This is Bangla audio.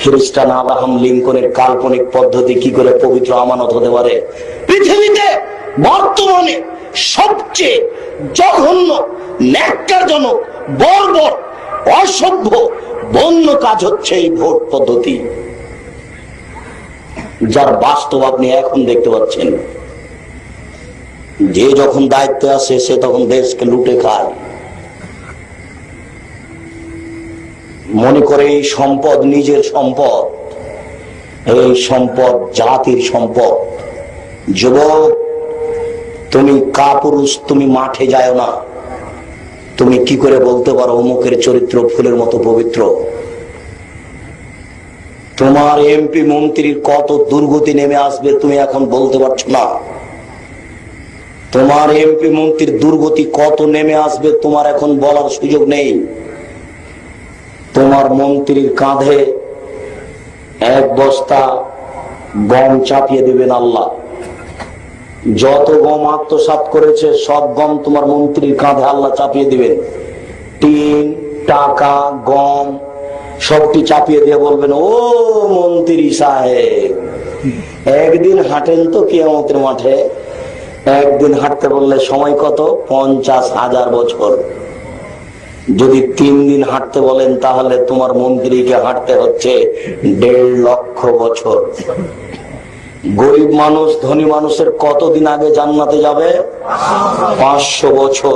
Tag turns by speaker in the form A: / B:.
A: খ্রিস্টান আব্রাহাম লিঙ্কনের কাল্পনিক পদ্ধতি কি করে পবিত্র আমানত হতে পারে? পৃথিবীতে বর্তমানে সবচেয়ে জঘন্য, ন্যাক্কারজনক, বর্বর, অসভ্য, বন্য কাজ হচ্ছে এই ভোট পদ্ধতি, যার বাস্তব আপনি এখন দেখতে পাচ্ছেন। যে যখন দায়িত্বে আসে সে তখন দেশকে লুটে খায়, মনে করে এই সম্পদ নিজের সম্পদ, এই সম্পদ জাতির সম্পদ। যুবক, তুমি কাপুরুষ, তুমি মাঠে যায় না। তুমি কি করে বলতে পারো অমুকের চরিত্র ফুলের মতো পবিত্র? তোমার এমপি মন্ত্রীর কত দুর্গতি নেমে আসবে তুমি এখন বলতে পারছো না। তোমার এমপি মন্ত্রীর দুর্গতি কত নেমে আসবে তোমার এখন বলার সুযোগ নেই। তোমার মন্ত্রীর কাঁধে এক বস্তা গম চাপিয়ে দেবেন আল্লাহ। যত গম আত্মসাৎ করেছে সব গম তোমার মন্ত্রীর কাঁধে আল্লাহ চাপিয়ে দিবেন। টিন, টাকা, গম সবটি চাপিয়ে দিয়ে বলবেন, ও মন্ত্রী সাহেব, একদিন হাঁটেন তো কিয়ামতের মাঠে। একদিন হাঁটতে বললে সময় কত? 50,000 বছর। যদি 3 দিন হাঁটতে বলেন তাহলে তোমার মন্ত্রীকে হাঁটতে হচ্ছে 1.5 লক্ষ বছর। গরিব মানুষ ধনী মানুষের কতদিন আগে জান্নাতে যাবে? 500 বছর।